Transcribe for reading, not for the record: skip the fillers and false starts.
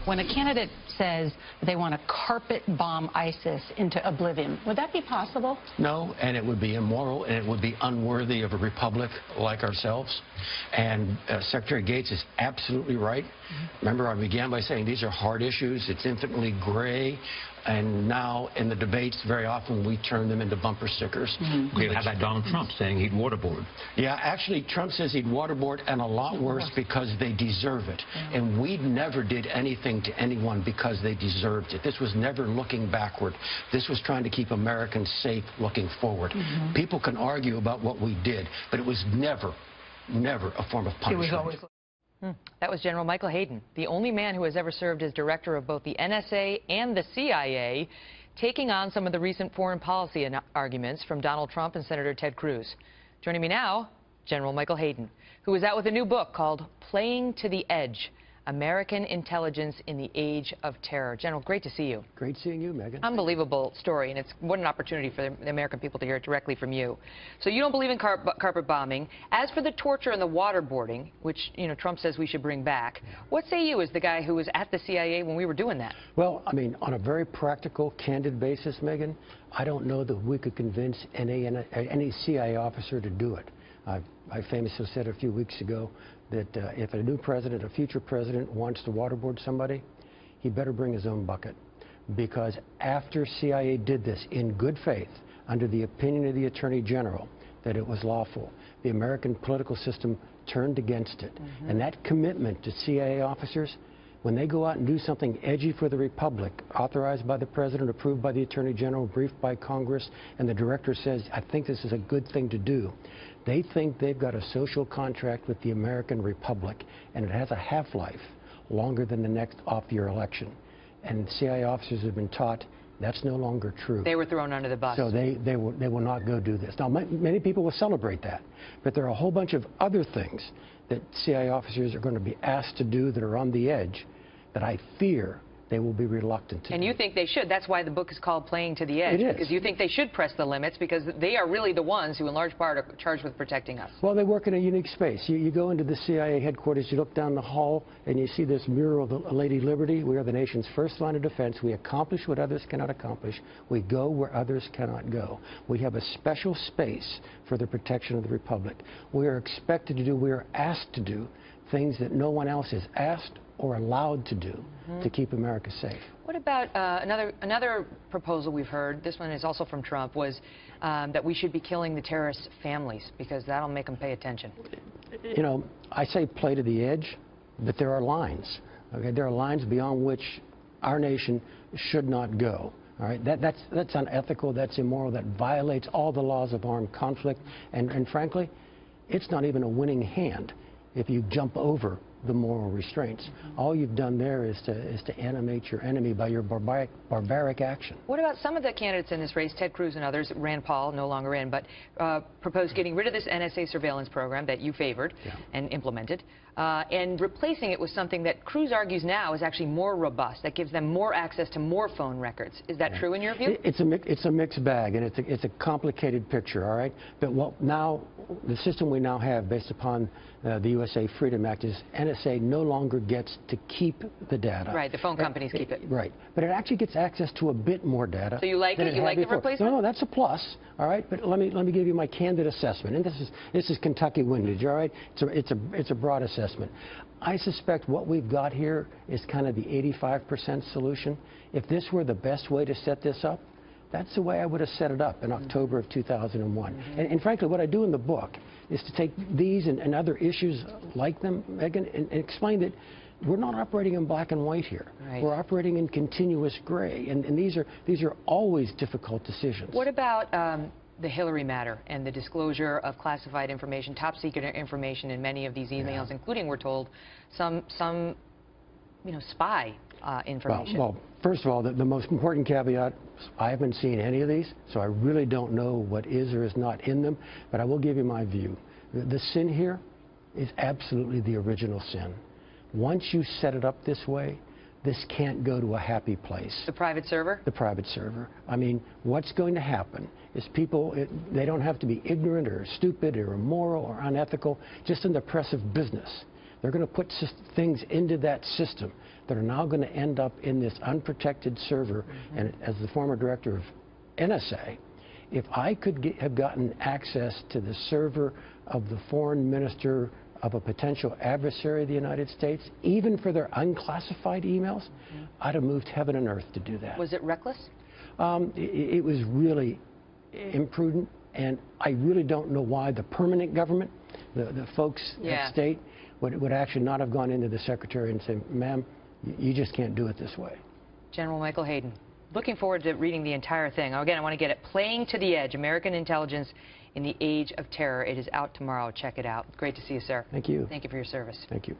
When a candidate says they want to carpet bomb ISIS into oblivion, would that be possible? No, and it would be immoral, and it would be unworthy of a republic like ourselves. And Secretary Gates is absolutely right. Remember, I began by saying these are hard issues. It's infinitely gray. And now, in the debates, very often we turn them into bumper stickers. We have that Donald Trump saying he'd waterboard. Yeah, actually, Trump says he'd waterboard, and a lot worse because they deserve it. And we never did anything to anyone because they deserved it. This was never looking backward. This was trying to keep Americans safe looking forward. People can argue about what we did, but it was never a form of punishment. It was always... That was General Michael Hayden, the only man who has ever served as director of both the NSA and the CIA, taking on some of the recent foreign policy arguments from Donald Trump and Senator Ted Cruz. Joining me now, General Michael Hayden, who is out with a new book called Playing to the Edge: American Intelligence in the Age of Terror. General, great to see you. Great seeing you, Megan. Unbelievable story, and it's what an opportunity for the American people to hear it directly from you. So you don't believe in carpet bombing. As for the torture and the waterboarding, which Trump says we should bring back, what say you as the guy who was at the CIA when we were doing that? Well, I mean, on a very practical, candid basis, Megan, I don't know that we could convince any CIA officer to do it. I famously said a few weeks ago that if a new president, a future president, wants to waterboard somebody, he better bring his own bucket. Because after CIA did this in good faith, under the opinion of the Attorney General, that it was lawful, the American political system turned against it. And that commitment to CIA officers, when they go out and do something edgy for the Republic, authorized by the President, approved by the Attorney General, briefed by Congress, and the director says, I think this is a good thing to do, they think they've got a social contract with the American Republic, and it has a half-life longer than the next off-year election. And CIA officers have been taught that's no longer true. They were thrown under the bus. So they will not go do this. Now, many people will celebrate that, but there are a whole bunch of other things that CIA officers are going to be asked to do that are on the edge that I fear they will be reluctant to. And you think they should. That's why the book is called Playing to the Edge. It is. Because you think they should press the limits, because they are really the ones who, in large part, are charged with protecting us. Well, they work in a unique space. You go into the CIA headquarters, you look down the hall, and you see this mural of Lady Liberty. We are the nation's first line of defense. We accomplish what others cannot accomplish. We go where others cannot go. We have a special space for the protection of the Republic. We are expected to do, we are asked to do things that no one else is asked or allowed to do to keep America safe. What about another proposal we've heard, this one is also from Trump, was that we should be killing the terrorists' families because that'll make them pay attention. You know, I say play to the edge, but there are lines. Okay, there are lines beyond which our nation should not go. All right, that's unethical, that's immoral, that violates all the laws of armed conflict, and frankly, it's not even a winning hand if you jump over the moral restraints. All you've done there is to animate your enemy by your barbaric action. What about some of the candidates in this race, Ted Cruz and others, Rand Paul, no longer in, but proposed getting rid of this NSA surveillance program that you favored and implemented, and replacing it with something that Cruz argues now is actually more robust, that gives them more access to more phone records. Is that true in your view? It's a mixed bag, and it's a complicated picture, all right? But now, the system we now have, based upon the USA Freedom Act, is NSA no longer gets to keep the data. Right, the phone companies keep it. Right, but it actually gets access to a bit more data. So you like it? You like the replacement? No, that's a plus, all right? But let me give you my candid assessment, and this is Kentucky windage, all right? It's a broad assessment. I suspect what we've got here is kind of the 85% solution. If this were the best way to set this up, that's the way I would have set it up in October of 2001. And frankly, what I do in the book is to take these and other issues like them, Megan, and explain that we're not operating in black and white here. Right. We're operating in continuous gray, and these are always difficult decisions. What about the Hillary matter and the disclosure of classified information, top secret information in many of these emails, including, we're told, some spy information? Well, first of all, the most important caveat, I haven't seen any of these, so I really don't know what is or is not in them, but I will give you my view. The sin here is absolutely the original sin. Once you set it up this way, this can't go to a happy place. The private server? The private server. I mean, what's going to happen is people, they don't have to be ignorant or stupid or immoral or unethical, just in the press of business. They're going to put things into that system that are now going to end up in this unprotected server. And as the former director of NSA, if I could have gotten access to the server of the foreign minister of a potential adversary of the United States, even for their unclassified emails, I'd have moved heaven and earth to do that. Was it reckless? It was really imprudent, and I really don't know why the permanent government, the folks at state, would actually not have gone into the secretary and said, ma'am, you just can't do it this way. General Michael Hayden, looking forward to reading the entire thing. Again, I want to get it, Playing to the Edge, American Intelligence in the Age of Terror. It is out tomorrow. Check it out. Great to see you, sir. Thank you. Thank you for your service. Thank you.